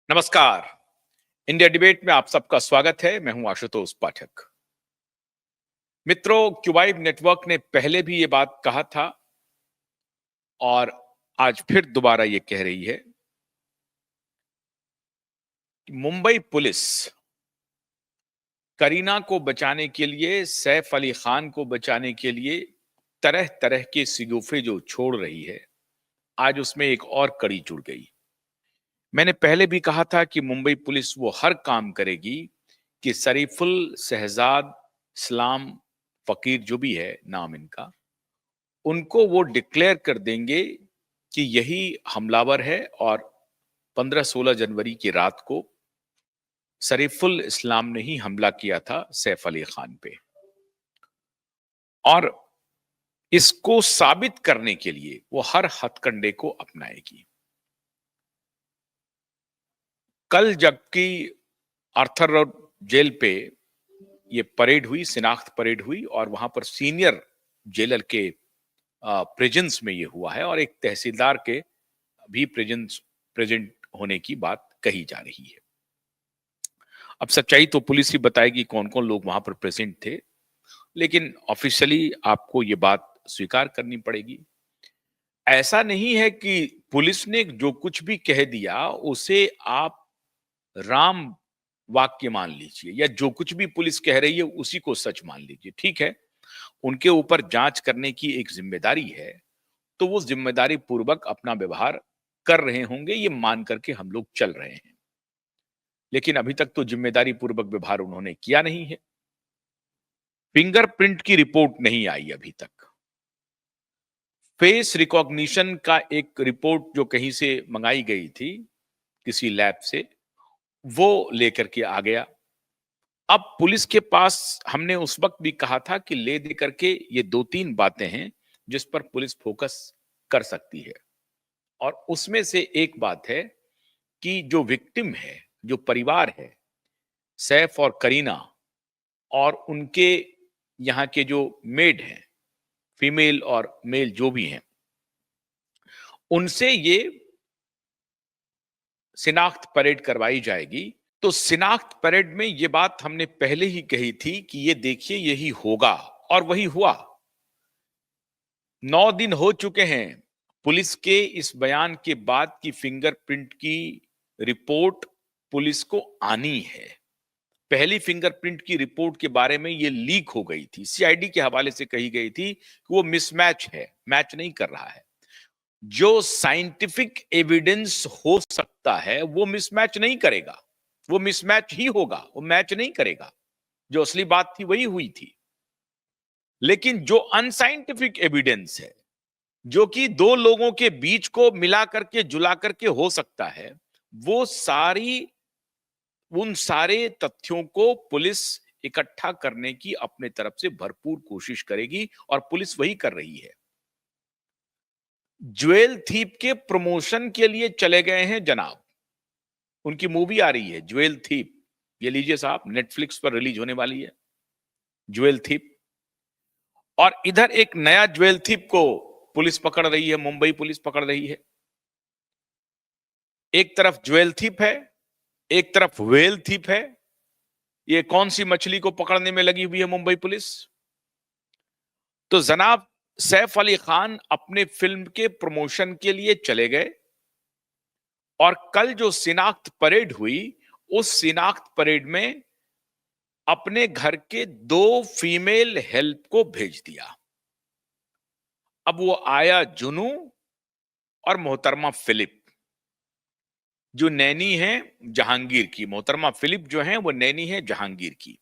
नमस्कार। India debate में आप सबका स्वागत है। मैं हूं आशुतोष पाठक। मित्रों, क्यूबाइव नेटवर्क ने पहले भी ये बात कहा था और आज फिर दोबारा ये कह रही है कि मुंबई पुलिस करीना को बचाने के लिए, सैफ अली खान को बचाने के लिए तरह तरह के सिगोफे जो छोड़ रही है, आज उसमें एक और कड़ी जुड़ गई। मैंने पहले भी कहा था कि मुंबई पुलिस वो हर काम करेगी कि शरीफुल, शहजाद, इस्लाम, फकीर जो भी है नाम इनका, उनको वो डिक्लेयर कर देंगे कि यही हमलावर है और 15-16 जनवरी की रात को शरीफुल इस्लाम ने ही हमला किया था सैफ अली खान पे। और इसको साबित करने के लिए वो हर हथकंडे को अपनाएगी। कल जबकि आर्थर रोड जेल पे ये परेड हुई, शिनाख्त परेड हुई और वहां पर सीनियर जेलर के प्रेजेंस में ये हुआ है और एक तहसीलदार के भी प्रेजेंट होने की बात कही जा रही है। अब सच्चाई तो पुलिस ही बताएगी कौन कौन लोग वहां पर प्रेजेंट थे, लेकिन ऑफिशियली आपको ये बात स्वीकार करनी पड़ेगी। ऐसा नहीं है कि पुलिस ने जो कुछ भी कह दिया उसे आप राम वाक्य मान लीजिए या जो कुछ भी पुलिस कह रही है उसी को सच मान लीजिए। ठीक है, उनके ऊपर जांच करने की एक जिम्मेदारी है, तो वो जिम्मेदारी पूर्वक अपना व्यवहार कर रहे होंगे, ये मान करके हम लोग चल रहे हैं। लेकिन अभी तक तो जिम्मेदारी पूर्वक व्यवहार उन्होंने किया नहीं है। फिंगरप्रिंट की रिपोर्ट नहीं आई अभी तक। फेस रिकॉग्निशन का एक रिपोर्ट जो कहीं से मंगाई गई थी किसी लैब से, वो लेकर के आ गया। अब पुलिस के पास हमने उस वक्त भी कहा था कि ले दे करके ये 2-3 बातें हैं जिस पर पुलिस फोकस कर सकती है और उसमें से एक बात है कि जो विक्टिम है, जो परिवार है, सैफ और करीना और उनके यहाँ के जो मेड हैं, फीमेल और मेल जो भी हैं, उनसे ये शिनाख्त परेड करवाई जाएगी। तो शिनाख्त परेड में ये बात हमने पहले ही कही थी कि ये देखिए यही होगा और वही हुआ। 9 दिन हो चुके हैं पुलिस के इस बयान के बाद की फिंगरप्रिंट की रिपोर्ट पुलिस को आनी है। पहली फिंगरप्रिंट की रिपोर्ट के बारे में ये लीक हो गई थी, सीआईडी के हवाले से कही गई थी कि वो मिसमैच है, मैच नहीं कर रहा है। जो साइंटिफिक एविडेंस हो सकता है वो मिसमैच नहीं करेगा, वो मिसमैच ही होगा, वो मैच नहीं करेगा। जो असली बात थी वही हुई थी। लेकिन जो अनसाइंटिफिक एविडेंस है, जो कि दो लोगों के बीच को मिला करके जुला करके हो सकता है, वो उन सारे तथ्यों को पुलिस इकट्ठा करने की अपने तरफ से भरपूर कोशिश करेगी और पुलिस वही कर रही है। ज्वेल थीप के प्रमोशन के लिए चले गए हैं जनाब। उनकी मूवी आ रही है ज्वेल थीप, ये लीजिए साहब, नेटफ्लिक्स पर रिलीज होने वाली है ज्वेल थीप। और इधर एक नया ज्वेल थीप को पुलिस पकड़ रही है, मुंबई पुलिस पकड़ रही है। एक तरफ ज्वेल थीप है, एक तरफ व्हेल थीप है। ये कौन सी मछली को पकड़ने में लगी हुई है मुंबई पुलिस? तो जनाब सैफ अली खान अपने फिल्म के प्रमोशन के लिए चले गए और कल जो शिनाख्त परेड हुई, उस शिनाख्त परेड में अपने घर के 2 फीमेल हेल्प को भेज दिया। अब वो आया जुनू और मोहतरमा फिलिप, जो नैनी है जहांगीर की। मोहतरमा फिलिप जो है वो नैनी है जहांगीर की,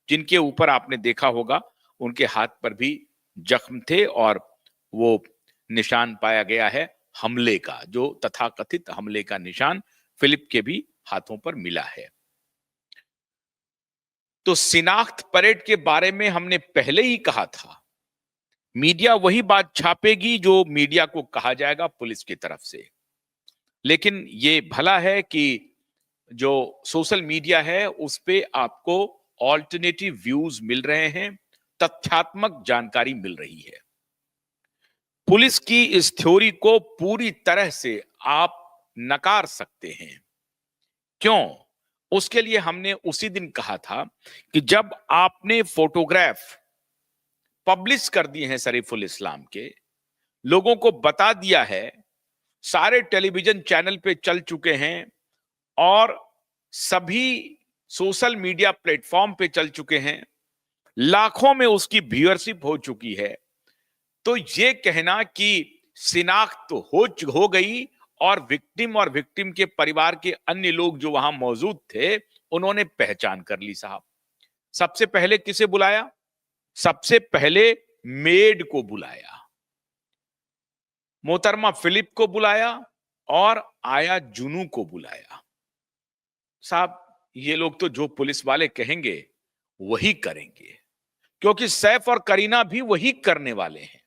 जिनके ऊपर आपने देखा होगा उनके हाथ पर भी जख्म थे और वो निशान पाया गया है हमले का, जो तथाकथित हमले का निशान फिलिप के भी हाथों पर मिला है। तो शिनाख्त परेड के बारे में हमने पहले ही कहा था, मीडिया वही बात छापेगी जो मीडिया को कहा जाएगा पुलिस की तरफ से। लेकिन ये भला है कि जो सोशल मीडिया है उस पे आपको ऑल्टरनेटिव व्यूज मिल रहे हैं, तथ्यात्मक जानकारी मिल रही है। पुलिस की इस थ्योरी को पूरी तरह से आप नकार सकते हैं क्यों? उसके लिए हमने उसी दिन कहा था कि जब आपने फोटोग्राफ पब्लिश कर दिए हैं शरीफुल इस्लाम के, लोगों को बता दिया है, सारे टेलीविजन चैनल पे चल चुके हैं और सभी सोशल मीडिया प्लेटफॉर्म पे चल चुके हैं, लाखों में उसकी व्यूअरशिप हो चुकी है, तो ये कहना कि शिनाख्त तो हो गई और विक्टिम के परिवार के अन्य लोग जो वहां मौजूद थे उन्होंने पहचान कर ली। साहब, सबसे पहले किसे बुलाया? सबसे पहले मेड को बुलाया, मोहतरमा फिलिप को बुलाया और आया जुनू को बुलाया। साहब, ये लोग तो जो पुलिस वाले कहेंगे वही करेंगे, क्योंकि सैफ और करीना भी वही करने वाले हैं।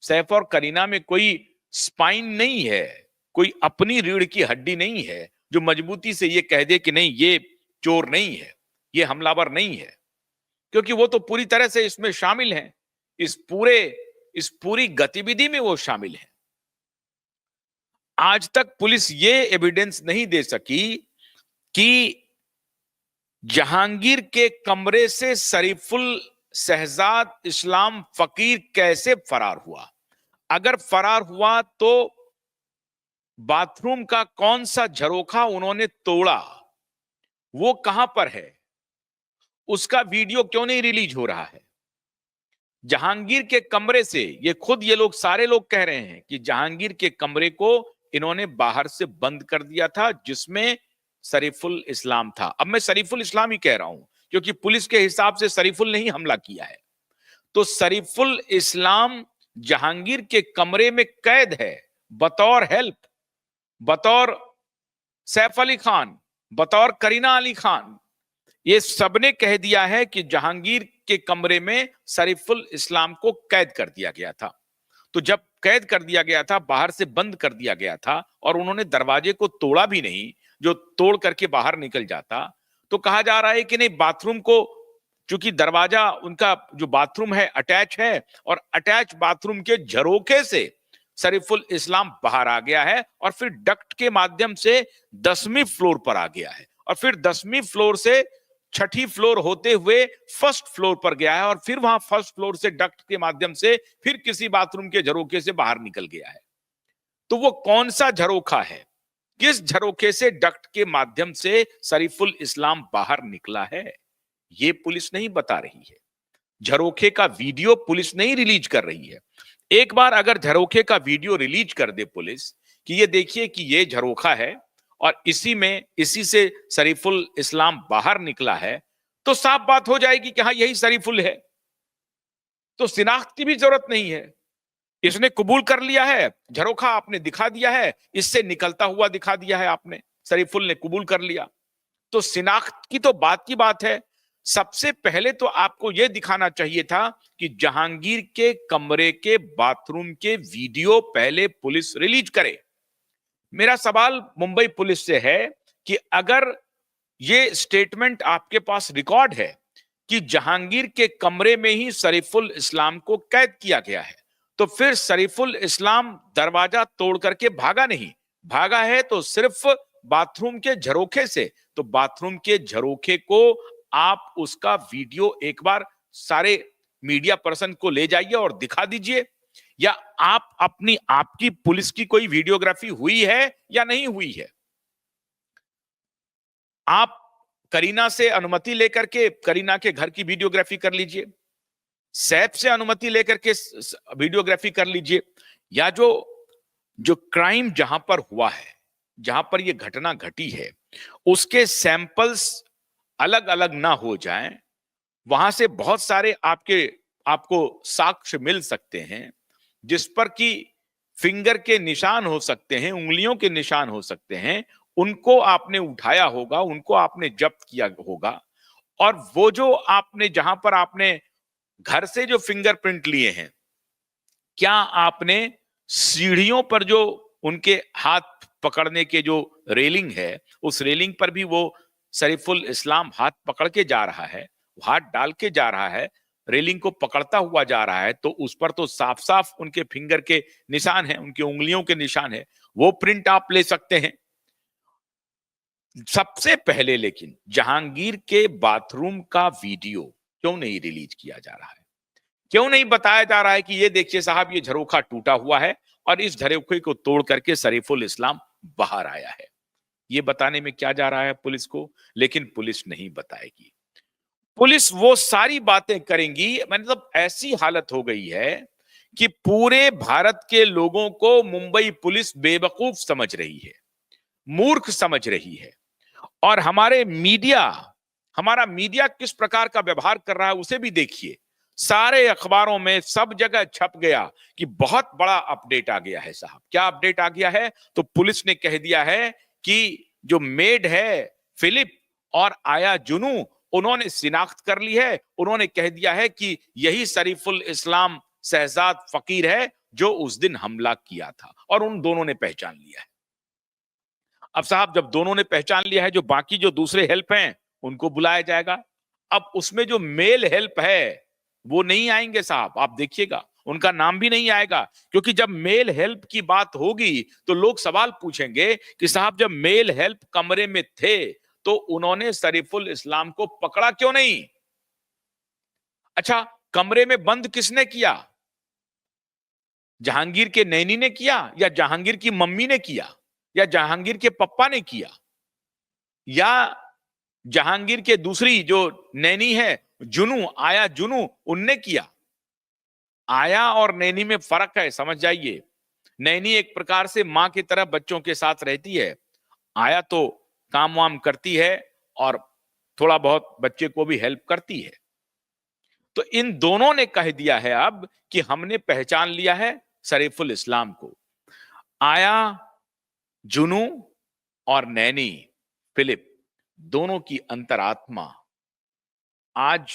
सैफ और करीना में कोई स्पाइन नहीं है, कोई अपनी रीढ़ की हड्डी नहीं है जो मजबूती से ये कह दे कि नहीं, ये चोर नहीं है, ये हमलावर नहीं है, क्योंकि वो तो पूरी तरह से इसमें शामिल हैं, इस पूरी गतिविधि में वो शामिल हैं। आज तक पुलिस ये एविडेंस नहीं दे सकी कि जहांगीर के कमरे से शरीफुल शहजाद इस्लाम फकीर कैसे फरार हुआ। अगर फरार हुआ तो बाथरूम का कौन सा झरोखा उन्होंने तोड़ा, वो कहां पर है, उसका वीडियो क्यों नहीं रिलीज हो रहा है। जहांगीर के कमरे से, ये लोग सारे लोग कह रहे हैं कि जहांगीर के कमरे को इन्होंने बाहर से बंद कर दिया था, जिसमें शरीफुल इस्लाम था। अब मैं शरीफुल इस्लाम ही कह रहा हूं क्योंकि पुलिस के हिसाब से शरीफुल ने ही हमला किया है। तो शरीफुल इस्लाम जहांगीर के कमरे में कैद है, बतौर हेल्प, बतौर सैफ अली खान, बतौर करीना अली खान। ये सबने कह दिया है कि जहांगीर के कमरे में शरीफुल इस्लाम को कैद कर दिया गया था। तो जब कैद कर दिया गया था, बाहर से बंद कर दिया गया था और उन्होंने दरवाजे को तोड़ा भी नहीं, जो तोड़ करके बाहर निकल जाता, तो कहा जा रहा है कि नहीं, बाथरूम को, चूंकि दरवाजा उनका जो बाथरूम है अटैच है और अटैच बाथरूम के झरोखे से शरीफुल इस्लाम बाहर आ गया है और फिर डक्ट के माध्यम से 10वीं फ्लोर पर आ गया है और फिर 10वीं फ्लोर से 6ठी फ्लोर होते हुए फर्स्ट फ्लोर पर गया है और फिर वहां फर्स्ट फ्लोर से डक्ट के माध्यम से फिर किसी बाथरूम के झरोखे से बाहर निकल गया है। तो वो कौन सा झरोखा है, किस झरोखे से डक्ट के माध्यम से शरीफुल इस्लाम बाहर निकला है, ये पुलिस नहीं बता रही है। झरोखे का वीडियो पुलिस नहीं रिलीज कर रही है। एक बार अगर झरोखे का वीडियो रिलीज कर दे पुलिस कि ये देखिए कि ये झरोखा है और इसी से शरीफुल इस्लाम बाहर निकला है, तो साफ बात हो जाएगी कि हाँ, यही शरीफुल है, तो शिनाख्त की भी जरूरत नहीं है। इसने कबूल कर लिया है, झरोखा आपने दिखा दिया है, इससे निकलता हुआ दिखा दिया है आपने, शरीफुल ने कबूल कर लिया, तो शिनाख्त की तो बात की बात है। सबसे पहले तो आपको यह दिखाना चाहिए था कि जहांगीर के कमरे के बाथरूम के वीडियो पहले पुलिस रिलीज करे। मेरा सवाल मुंबई पुलिस से है कि अगर ये स्टेटमेंट आपके पास रिकॉर्ड है कि जहांगीर के कमरे में ही शरीफुल इस्लाम को कैद किया गया है, तो फिर शरीफुल इस्लाम दरवाजा तोड़ करके भागा नहीं, भागा है तो सिर्फ बाथरूम के झरोखे से। तो बाथरूम के झरोखे को आप उसका वीडियो एक बार सारे मीडिया पर्सन को ले जाइए और दिखा दीजिए, या आपकी पुलिस की कोई वीडियोग्राफी हुई है या नहीं हुई है। आप करीना से अनुमति लेकर के करीना के घर की वीडियोग्राफी कर लीजिए, सैफ से अनुमति लेकर के वीडियोग्राफी कर लीजिए, या जो क्राइम जहां पर हुआ है, जहां पर यह घटना घटी है, उसके सैंपल्स अलग अलग ना हो जाएं, वहां से बहुत सारे आपको साक्ष्य मिल सकते हैं जिस पर कि फिंगर के निशान हो सकते हैं, उंगलियों के निशान हो सकते हैं, उनको आपने उठाया होगा, उनको आपने जब्त किया होगा। और वो जो आपने जहां पर आपने घर से जो फिंगरप्रिंट लिए हैं, क्या आपने सीढ़ियों पर जो उनके हाथ पकड़ने के जो रेलिंग है, उस रेलिंग पर भी वो शरीफुल इस्लाम हाथ पकड़ के जा रहा है, हाथ डाल के जा रहा है, रेलिंग को पकड़ता हुआ जा रहा है, तो उस पर तो साफ साफ उनके फिंगर के निशान हैं, उनकी उंगलियों के निशान है, वो प्रिंट आप ले सकते हैं। सबसे पहले लेकिन जहांगीर के बाथरूम का वीडियो क्यों नहीं रिलीज किया जा रहा है? क्यों नहीं बताया जा रहा है कि ये देखिए साहब, ये झरोखा टूटा हुआ है और इस झरोखे को तोड़ करके सरीफुल इस्लाम बाहर आया है? ये बताने में क्या जा रहा है पुलिस को? लेकिन पुलिस नहीं बताएगी। पुलिस वो सारी बातें करेंगी, मतलब ऐसी हालत हो गई है कि पूरे भारत के लोगों को मुंबई पुलिस बेवकूफ समझ रही है, मूर्ख समझ रही है। और हमारा मीडिया किस प्रकार का व्यवहार कर रहा है उसे भी देखिए। सारे अखबारों में सब जगह छप गया कि बहुत बड़ा अपडेट आ गया है साहब। क्या अपडेट आ गया है? तो पुलिस ने कह दिया है कि जो मेड है फिलिप और आया जुनू, उन्होंने शिनाख्त कर ली है। उन्होंने कह दिया है कि यही शरीफुल इस्लाम शहजाद फकीर है जो उस दिन हमला किया था, और उन दोनों ने पहचान लिया है। अब साहब, जब दोनों ने पहचान लिया है, जो बाकी जो दूसरे हेल्प हैं उनको बुलाया जाएगा। अब उसमें जो मेल हेल्प है वो नहीं आएंगे साहब, आप देखिएगा उनका नाम भी नहीं आएगा। क्योंकि जब मेल हेल्प की बात होगी तो लोग सवाल पूछेंगे कि साहब, जब मेल हेल्प कमरे में थे तो उन्होंने शरीफुल इस्लाम को पकड़ा क्यों नहीं? अच्छा, कमरे में बंद किसने किया? जहांगीर के नैनी ने किया, या जहांगीर की मम्मी ने किया, या जहांगीर के पप्पा ने किया, या जहांगीर के दूसरी जो नैनी है आया जुनू, उनने किया? आया और नैनी में फर्क है, समझ जाइए। नैनी एक प्रकार से मां की तरह बच्चों के साथ रहती है, आया तो काम वाम करती है और थोड़ा बहुत बच्चे को भी हेल्प करती है। तो इन दोनों ने कह दिया है अब कि हमने पहचान लिया है शरीफुल इस्लाम को। आया जुनू और नैनी फिलिप, दोनों की अंतरात्मा आज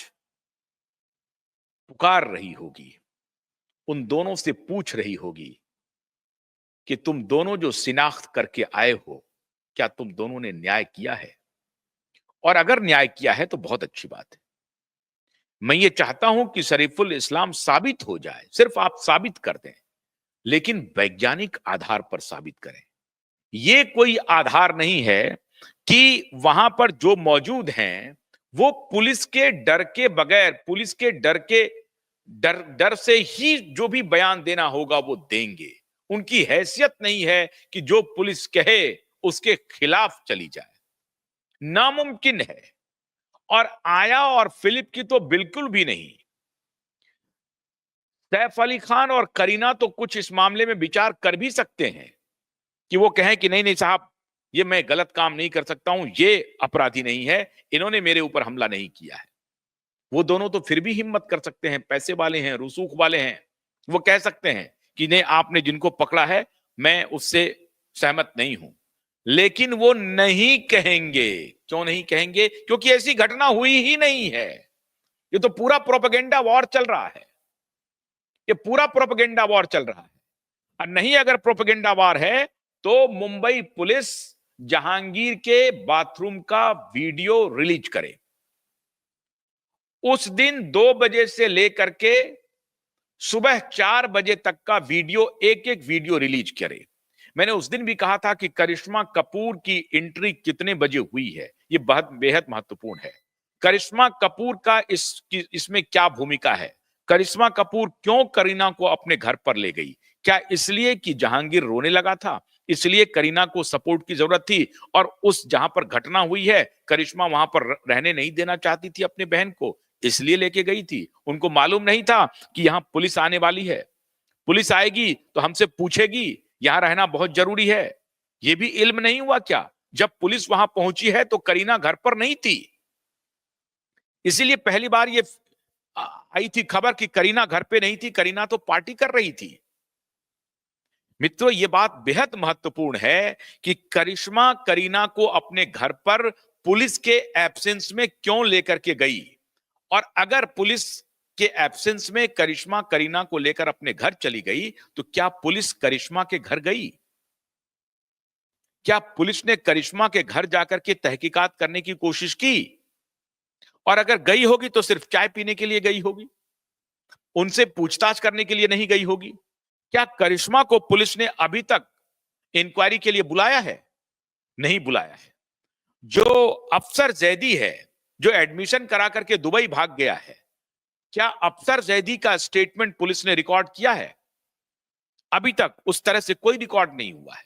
पुकार रही होगी, उन दोनों से पूछ रही होगी कि तुम दोनों जो शिनाख्त करके आए हो, क्या तुम दोनों ने न्याय किया है? और अगर न्याय किया है तो बहुत अच्छी बात है। मैं ये चाहता हूं कि शरीफुल इस्लाम साबित हो जाए, सिर्फ आप साबित कर दें, लेकिन वैज्ञानिक आधार पर साबित करें। ये कोई आधार नहीं है कि वहां पर जो मौजूद हैं वो पुलिस के डर के बगैर, पुलिस के डर से ही जो भी बयान देना होगा वो देंगे। उनकी हैसियत नहीं है कि जो पुलिस कहे उसके खिलाफ चली जाए, नामुमकिन है। और आया और फिलिप की तो बिल्कुल भी नहीं। सैफ अली खान और करीना तो कुछ इस मामले में विचार कर भी सकते हैं कि वो कहें कि नहीं नहीं साहब, ये मैं गलत काम नहीं कर सकता हूं, ये अपराधी नहीं है, इन्होंने मेरे ऊपर हमला नहीं किया है। वो दोनों तो फिर भी हिम्मत कर सकते हैं, पैसे वाले हैं, रसूख वाले हैं। वो कह सकते हैं कि नहीं, आपने जिनको पकड़ा है मैं उससे सहमत नहीं हूं। लेकिन वो नहीं कहेंगे। क्यों नहीं कहेंगे? क्योंकि ऐसी घटना हुई ही नहीं है। ये तो पूरा प्रोपेगेंडा वॉर चल रहा है, ये पूरा प्रोपेगेंडा वॉर चल रहा है। और नहीं, अगर प्रोपेगेंडा वॉर है तो मुंबई पुलिस जहांगीर के बाथरूम का वीडियो रिलीज करे। उस दिन 2 बजे से लेकर के सुबह 4 बजे तक का वीडियो, एक एक वीडियो रिलीज करे। मैंने उस दिन भी कहा था कि करिश्मा कपूर की एंट्री कितने बजे हुई है, ये बहुत बेहद महत्वपूर्ण है। करिश्मा कपूर का इसमें क्या भूमिका है? करिश्मा कपूर क्यों करीना को अपने घर पर ले गई? क्या इसलिए कि जहांगीर रोने लगा था, इसलिए करीना को सपोर्ट की जरूरत थी? और उस जहां पर घटना हुई है, करिश्मा वहां पर रहने नहीं देना चाहती थी अपने बहन को, इसलिए लेके गई थी? उनको मालूम नहीं था कि यहां पुलिस आने वाली है, पुलिस आएगी तो हमसे पूछेगी, यहां रहना बहुत जरूरी है? यह भी इल्म नहीं हुआ क्या? जब पुलिस वहां पहुंची है तो करीना घर पर नहीं थी। इसीलिए पहली बार ये आई थी खबर कि करीना घर पे नहीं थी, करीना तो पार्टी कर रही थी। मित्रों, ये बात बेहद महत्वपूर्ण है कि करिश्मा करीना को अपने घर पर पुलिस के एब्सेंस में क्यों लेकर के गई। और अगर पुलिस के एब्सेंस में करिश्मा करीना को लेकर अपने घर चली गई तो क्या पुलिस करिश्मा के घर गई? क्या पुलिस ने करिश्मा के घर जाकर के तहकीकात करने की कोशिश की? और अगर गई होगी तो सिर्फ चाय पीने के लिए गई होगी, उनसे पूछताछ करने के लिए नहीं गई होगी। क्या करिश्मा को पुलिस ने अभी तक इंक्वायरी के लिए बुलाया है? नहीं बुलाया है। जो अफसर जैदी है, जो एडमिशन करा करके दुबई भाग गया है, क्या अफसर जैदी का स्टेटमेंट पुलिस ने रिकॉर्ड किया है? अभी तक उस तरह से कोई रिकॉर्ड नहीं हुआ है।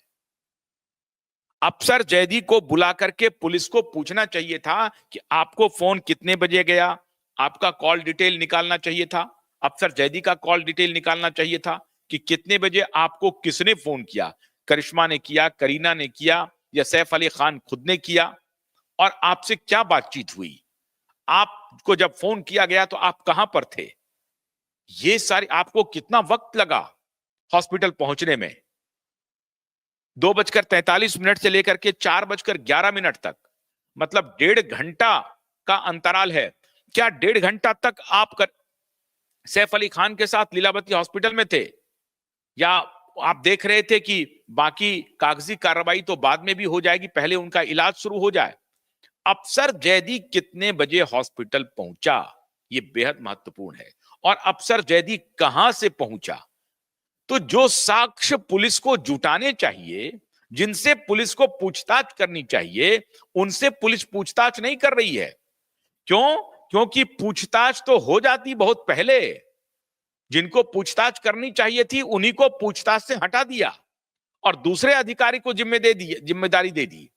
अफसर जैदी को बुला करके पुलिस को पूछना चाहिए था कि आपको फोन कितने बजे गया, आपका कॉल डिटेल निकालना चाहिए था। अफसर जैदी का कॉल डिटेल निकालना चाहिए था कि कितने बजे आपको किसने फोन किया, करिश्मा ने किया, करीना ने किया, या सैफ अली खान खुद ने किया, और आपसे क्या बातचीत हुई, आपको जब फोन किया गया तो आप कहां पर थे, ये सारी, आपको कितना वक्त लगा हॉस्पिटल पहुंचने में, 2:43 से लेकर के 4:11 तक, मतलब 1.5 घंटा का अंतराल है। क्या 1.5 घंटा तक आप सैफ अली खान के साथ लीलावती हॉस्पिटल में थे, या आप देख रहे थे कि बाकी कागजी कार्रवाई तो बाद में भी हो जाएगी, पहले उनका इलाज शुरू हो जाए? अफसर जैदी कितने बजे हॉस्पिटल पहुंचा, यह बेहद महत्वपूर्ण है। और अफसर जैदी कहां से पहुंचा? तो जो साक्ष्य पुलिस को जुटाने चाहिए, जिनसे पुलिस को पूछताछ करनी चाहिए, उनसे पुलिस पूछताछ नहीं कर रही है। क्यों? क्योंकि पूछताछ तो हो जाती बहुत पहले। जिनको पूछताछ करनी चाहिए थी उन्हीं को पूछताछ से हटा दिया और दूसरे अधिकारी को जिम्मेदारी दे दी,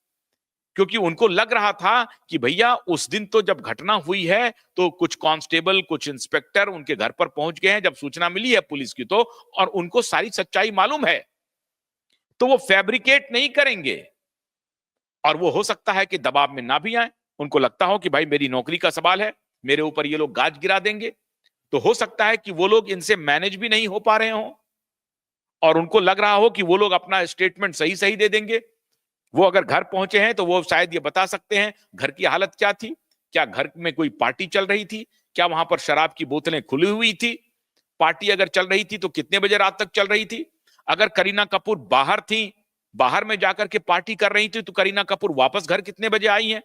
क्योंकि उनको लग रहा था कि भैया उस दिन तो जब घटना हुई है तो कुछ कांस्टेबल, कुछ इंस्पेक्टर उनके घर पर पहुंच गए हैं, जब सूचना मिली है पुलिस की तो, और उनको सारी सच्चाई मालूम है, तो वो फैब्रिकेट नहीं करेंगे। और वो हो सकता है कि दबाव में ना भी आए, उनको लगता हो कि भाई मेरी नौकरी का सवाल है, मेरे ऊपर ये लोग गाज गिरा देंगे, तो हो सकता है कि वो लोग इनसे मैनेज भी नहीं हो पा रहे हो और उनको लग रहा हो कि वो लोग अपना स्टेटमेंट सही सही दे देंगे। वो अगर घर पहुंचे हैं तो वो शायद ये बता सकते हैं घर की हालत क्या थी, क्या घर में कोई पार्टी चल रही थी, क्या वहां पर शराब की बोतलें खुली हुई थी, पार्टी अगर चल रही थी तो कितने बजे रात तक चल रही थी, अगर करीना कपूर बाहर थी, बाहर में जाकर के पार्टी कर रही थी, तो करीना कपूर वापस घर कितने बजे आई है?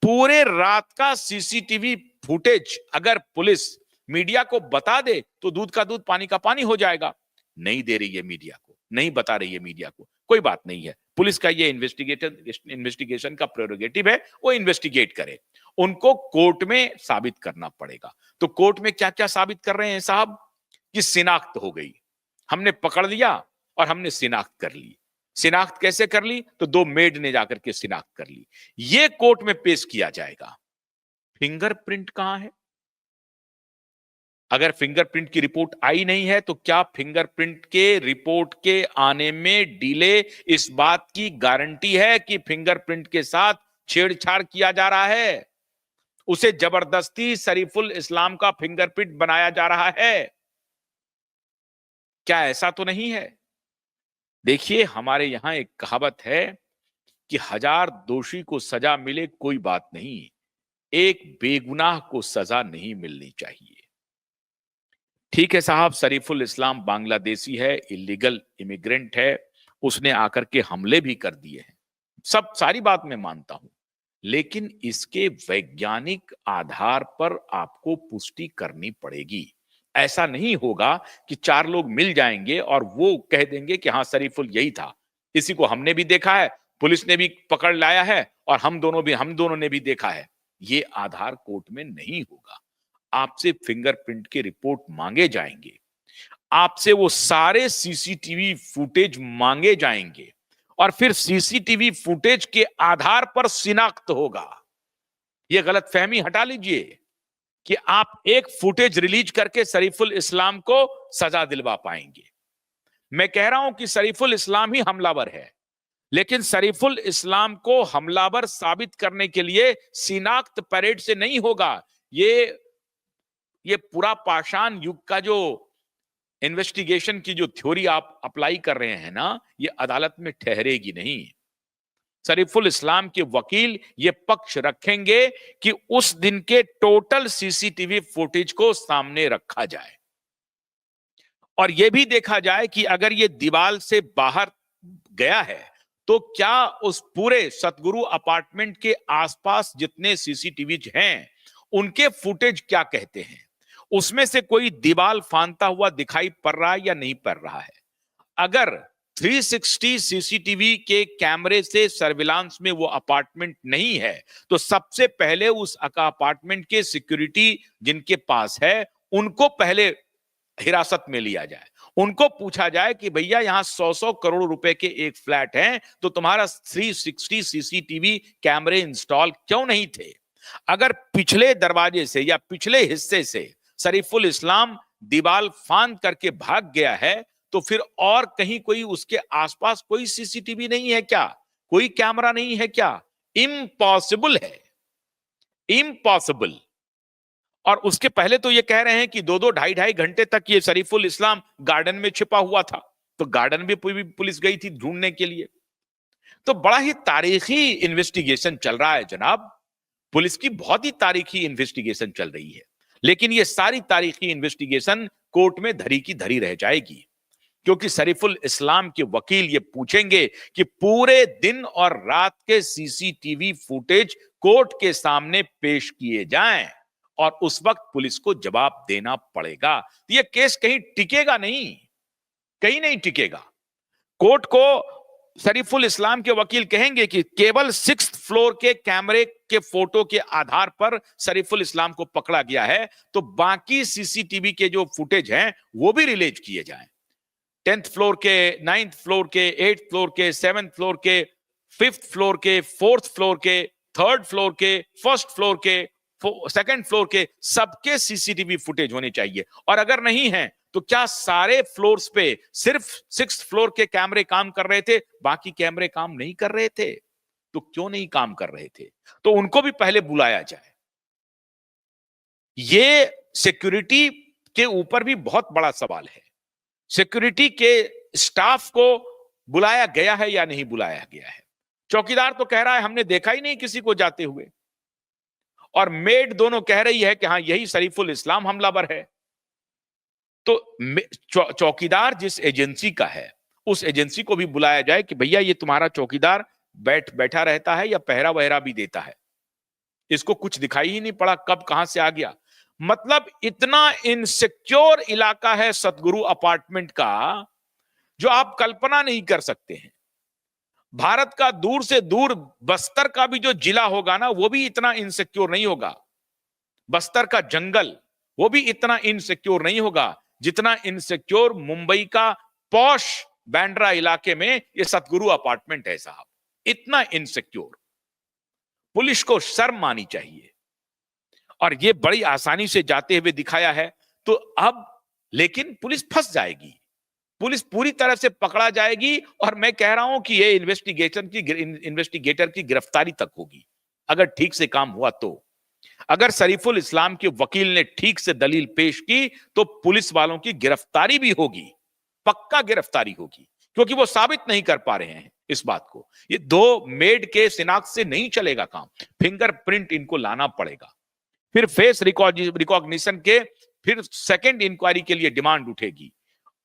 पूरे रात का सीसीटीवी फुटेज अगर पुलिस मीडिया को बता दे तो दूध का दूध पानी का पानी हो जाएगा। नहीं दे रही है मीडिया को, नहीं बता रही है मीडिया को। कोई बात नहीं है, पुलिस का ये इन्वेस्टिगेशन का प्रेरोगेटिव है, वो इन्वेस्टिगेट करे, उनको कोर्ट में साबित करना पड़ेगा। तो कोर्ट में क्या क्या साबित कर रहे हैं साहब? कि शिनाख्त हो गई, हमने पकड़ लिया और हमने शिनाख्त कर ली। शिनाख्त कैसे कर ली? तो 2 मेड ने जाकर के शिनाख्त कर ली। ये कोर्ट में पेश किया जाएगा। फिंगरप्रिंट कहां है? अगर फिंगरप्रिंट की रिपोर्ट आई नहीं है तो क्या फिंगरप्रिंट के रिपोर्ट के आने में डिले इस बात की गारंटी है कि फिंगरप्रिंट के साथ छेड़छाड़ किया जा रहा है, उसे जबरदस्ती शरीफुल इस्लाम का फिंगरप्रिंट बनाया जा रहा है? क्या ऐसा तो नहीं है? देखिए, हमारे यहां एक कहावत है कि 1000 दोषी को सजा मिले कोई बात नहीं, एक बेगुनाह को सजा नहीं मिलनी चाहिए। ठीक है साहब, शरीफुल इस्लाम बांग्लादेशी है, इलीगल इमिग्रेंट है, उसने आकर के हमले भी कर दिए हैं, सब सारी बात मैं मानता हूं, लेकिन इसके वैज्ञानिक आधार पर आपको पुष्टि करनी पड़ेगी। ऐसा नहीं होगा कि 4 लोग मिल जाएंगे और वो कह देंगे कि हाँ शरीफुल यही था, इसी को हमने भी देखा है, पुलिस ने भी पकड़ लाया है और हम दोनों ने भी देखा है। ये आधार कोर्ट में नहीं होगा। आपसे फिंगरप्रिंट के रिपोर्ट मांगे जाएंगे, आपसे वो सारे सीसीटीवी फुटेज मांगे जाएंगे और फिर सीसीटीवी फुटेज के आधार पर शिनाख्त होगा। ये गलतफहमी हटा लीजिए कि आप एक फुटेज रिलीज करके शरीफुल इस्लाम को सजा दिलवा पाएंगे। मैं कह रहा हूं कि शरीफुल इस्लाम ही हमलावर है, लेकिन शरीफुल इस्लाम को हमलावर साबित करने के लिए शिनाख्त परेड से नहीं होगा। ये पूरा पाषाण युग का जो इन्वेस्टिगेशन की जो थ्योरी आप अप्लाई कर रहे हैं ना, ये अदालत में ठहरेगी नहीं। शरीफुल इस्लाम के वकील ये पक्ष रखेंगे कि उस दिन के टोटल सीसीटीवी फुटेज को सामने रखा जाए और यह भी देखा जाए कि अगर ये दीवार से बाहर गया है तो क्या उस पूरे सतगुरु अपार्टमेंट के आसपास जितने सीसीटीवी हैं उनके फुटेज क्या कहते हैं, उसमें से कोई दीवार फांदता हुआ दिखाई पड़ रहा है या नहीं पड़ रहा है। अगर 360 सीसीटीवी के कैमरे से सर्विलांस में वो अपार्टमेंट नहीं है, तो सबसे पहले उस अपार्टमेंट के सिक्योरिटी जिनके पास है उनको पहले हिरासत में लिया जाए। उनको पूछा जाए कि भैया यहां 100 करोड़ रुपए के एक फ्लैट है, तो तुम्हारा 360 सीसीटीवी कैमरे इंस्टॉल क्यों नहीं थे? अगर पिछले दरवाजे से या पिछले हिस्से से शरीफुल इस्लाम दीवार फांद करके भाग गया है, तो फिर और कहीं कोई उसके आसपास कोई सीसीटीवी नहीं है क्या? कोई कैमरा नहीं है क्या? इम्पॉसिबल है, इम्पॉसिबल। और उसके पहले तो ये कह रहे हैं कि 2-2 ढाई-ढाई घंटे तक ये शरीफुल इस्लाम गार्डन में छिपा हुआ था, तो गार्डन भी पुलिस गई थी ढूंढने के लिए। तो बड़ा ही तारीखी इन्वेस्टिगेशन चल रहा है जनाब। पुलिस की बहुत ही तारीखी इन्वेस्टिगेशन चल रही है, लेकिन ये सारी तारीखी इन्वेस्टिगेशन कोर्ट में धरी की धरी रह जाएगी, क्योंकि शरीफुल इस्लाम के वकील ये पूछेंगे कि पूरे दिन और रात के सीसीटीवी फुटेज कोर्ट के सामने पेश किए जाएं, और उस वक्त पुलिस को जवाब देना पड़ेगा। तो ये केस कहीं टिकेगा नहीं, कहीं नहीं टिकेगा। कोर्ट को शरीफुल इस्लाम के वकील कहेंगे कि केवल 6th फ्लोर के कैमरे के फोटो के आधार पर शरीफुल इस्लाम को पकड़ा गया है, तो बाकी सीसीटीवी के जो फुटेज हैं वो भी रिलीज किए जाएं। 10th फ्लोर के, 9th फ्लोर के, 8th फ्लोर के, 7th फ्लोर के, 5th फ्लोर के, 4th फ्लोर के, 3rd फ्लोर के, 1st फ्लोर के, 2nd फ्लोर के, सबके सीसीटीवी फुटेज होने चाहिए। और अगर नहीं है तो क्या सारे फ्लोर्स पे सिर्फ 6th फ्लोर के कैमरे काम कर रहे थे, बाकी कैमरे काम नहीं कर रहे थे? तो क्यों नहीं काम कर रहे थे? तो उनको भी पहले बुलाया जाए। ये सिक्योरिटी के ऊपर भी बहुत बड़ा सवाल है। सिक्योरिटी के स्टाफ को बुलाया गया है या नहीं बुलाया गया है? चौकीदार तो कह रहा है हमने देखा ही नहीं किसी को जाते हुए, और मेड दोनों कह रही है कि हां यही शरीफुल इस्लाम हमलावर है। तो चौकीदार जिस एजेंसी का है उस एजेंसी को भी बुलाया जाए कि भैया ये तुम्हारा चौकीदार बैठा रहता है या पहरा वहरा भी देता है? इसको कुछ दिखाई ही नहीं पड़ा, कब कहां से आ गया। मतलब इतना इनसिक्योर इलाका है सतगुरु अपार्टमेंट का, जो आप कल्पना नहीं कर सकते हैं। भारत का दूर से दूर बस्तर का भी जो जिला होगा ना, वो भी इतना इनसिक्योर नहीं होगा। बस्तर का जंगल वो भी इतना इनसिक्योर नहीं होगा जितना इनसिक्योर मुंबई का पॉश बांद्रा इलाके में ये सतगुरु अपार्टमेंट है साहब। इतना इनसिक्योर। पुलिस को शर्म आनी चाहिए। और ये बड़ी आसानी से जाते हुए दिखाया है, तो अब लेकिन पुलिस फंस जाएगी, पुलिस पूरी तरह से पकड़ा जाएगी। और मैं कह रहा हूं कि ये इन्वेस्टिगेटर की गिरफ्तारी तक होगी, अगर ठीक से काम हुआ तो। अगर शरीफुल इस्लाम के वकील ने ठीक से दलील पेश की तो पुलिस वालों की गिरफ्तारी भी होगी, पक्का गिरफ्तारी होगी, क्योंकि वो साबित नहीं कर पा रहे हैं इस बात को। ये 2 मेड के शिनाख्त से नहीं चलेगा काम, फिंगरप्रिंट इनको लाना पड़ेगा। फिर फेस रिकॉग्निशन के फिर सेकंड इंक्वायरी के लिए डिमांड उठेगी,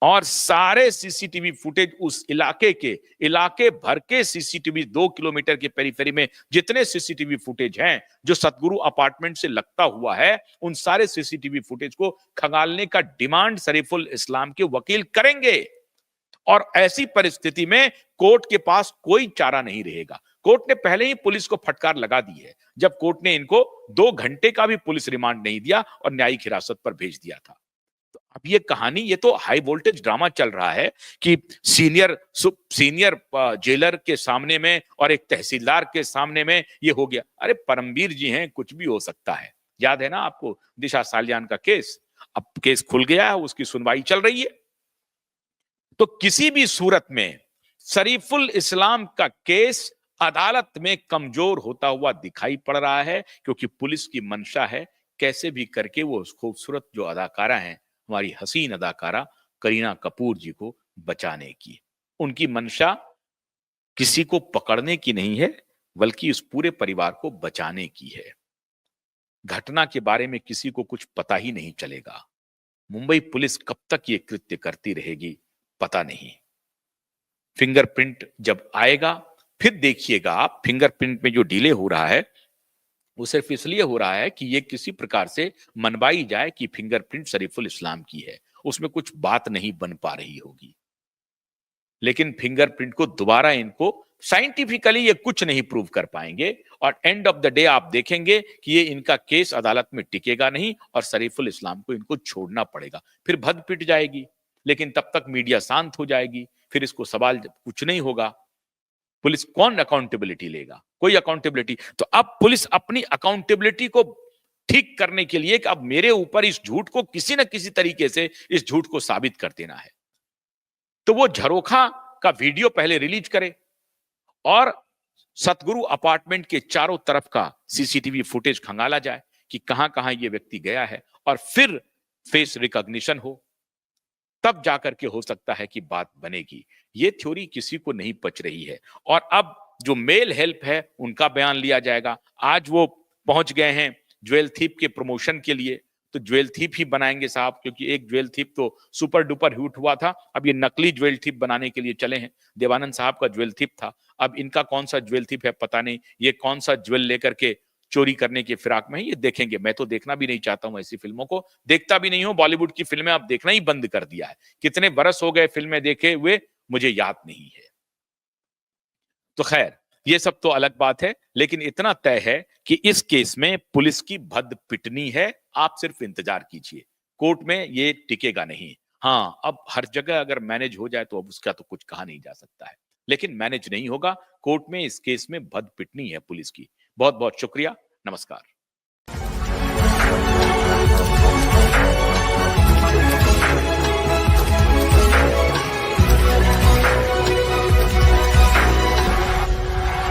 और सारे सीसीटीवी फुटेज उस इलाके भर के सीसीटीवी 2 किलोमीटर के पेरीफेरी में जितने सीसीटीवी फुटेज हैं जो सतगुरु अपार्टमेंट से लगता हुआ है, उन सारे सीसीटीवी फुटेज को खंगालने का डिमांड शरीफुल इस्लाम के वकील करेंगे। और ऐसी परिस्थिति में कोर्ट के पास कोई चारा नहीं रहेगा। कोर्ट ने पहले ही पुलिस को फटकार लगा दी है, जब कोर्ट ने इनको 2 घंटे का भी पुलिस रिमांड नहीं दिया और न्यायिक हिरासत पर भेज दिया था। तो अब ये कहानी, ये तो हाई वोल्टेज ड्रामा चल रहा है कि सीनियर जेलर के सामने में और एक तहसीलदार के सामने में ये हो गया। अरे परमवीर जी हैं, कुछ भी हो सकता है। याद है ना आपको दिशा सालियान का केस? अब केस खुल गया है, उसकी सुनवाई चल रही है। तो किसी भी सूरत में शरीफुल इस्लाम का केस अदालत में कमजोर होता हुआ दिखाई पड़ रहा है, क्योंकि पुलिस की मंशा है कैसे भी करके वो खूबसूरत जो अदाकारा हैं, हमारी हसीन अदाकारा करीना कपूर जी को बचाने की। उनकी मंशा किसी को पकड़ने की नहीं है, बल्कि उस पूरे परिवार को बचाने की है। घटना के बारे में किसी को कुछ पता ही नहीं चलेगा। मुंबई पुलिस कब तक ये कृत्य करती रहेगी पता नहीं। फिंगरप्रिंट जब आएगा फिर देखिएगा आप, फिंगरप्रिंट में जो डिले हो रहा है वो सिर्फ इसलिए हो रहा है कि ये किसी प्रकार से मनवाई जाए कि फिंगरप्रिंट शरीफुल इस्लाम की है, उसमें कुछ बात नहीं बन पा रही होगी। लेकिन फिंगरप्रिंट को दोबारा इनको साइंटिफिकली ये कुछ नहीं प्रूव कर पाएंगे और एंड ऑफ द डे आप देखेंगे कि ये इनका केस अदालत में टिकेगा नहीं और शरीफुल इस्लाम को इनको छोड़ना पड़ेगा, फिर भद पिट जाएगी। लेकिन तब तक मीडिया शांत हो जाएगी, फिर इसको सवाल कुछ नहीं होगा। पुलिस कौन अकाउंटेबिलिटी लेगा? कोई अकाउंटेबिलिटी। तो अब पुलिस अपनी अकाउंटेबिलिटी को ठीक करने के लिए कि अब मेरे ऊपर इस झूठ को किसी न किसी तरीके से इस झूठ को साबित कर देना है, तो वो झरोखा का वीडियो पहले रिलीज करे और सतगुरु अपार्टमेंट के चारों तरफ का सीसीटीवी फुटेज खंगाला जाए कि कहां कहां ये व्यक्ति गया है और फिर फेस रिकॉग्निशन हो, तब जाकर के हो सकता है कि बात बनेगी। ये थ्योरी किसी को नहीं पच रही है। और अब जो मेल हेल्प है उनका बयान लिया जाएगा। आज वो पहुंच गए हैं ज्वेल थीप के प्रमोशन के लिए, तो ज्वेल थीप ही बनाएंगे साहब, क्योंकि एक ज्वेल थीप तो सुपर डुपर हिट हुआ था, अब ये नकली ज्वेल थीप बनाने के लिए चले हैं। देवानंद साहब का ज्वेल थीप था, अब इनका कौन सा ज्वेल थीप है पता नहीं, ये कौन सा ज्वेल लेकर के चोरी करने के फिराक में है, ये देखेंगे। मैं तो देखना भी नहीं चाहता हूं ऐसी फिल्मों को, देखता भी नहीं हूं। बॉलीवुड की फिल्में अब देखना ही बंद कर दिया है। कितने बरस हो गए फिल्में देखे हुए मुझे याद नहीं है। तो खैर ये सब तो अलग बात है, लेकिन इतना तय है कि इस केस में पुलिस की भद पिटनी है। आप सिर्फ इंतजार कीजिए, कोर्ट में ये टिकेगा नहीं। हाँ, अब हर जगह अगर मैनेज हो जाए तो अब उसका तो कुछ कहा नहीं जा सकता है, लेकिन मैनेज नहीं होगा। कोर्ट में इस केस में भद पिटनी है पुलिस की। बहुत बहुत शुक्रिया, नमस्कार।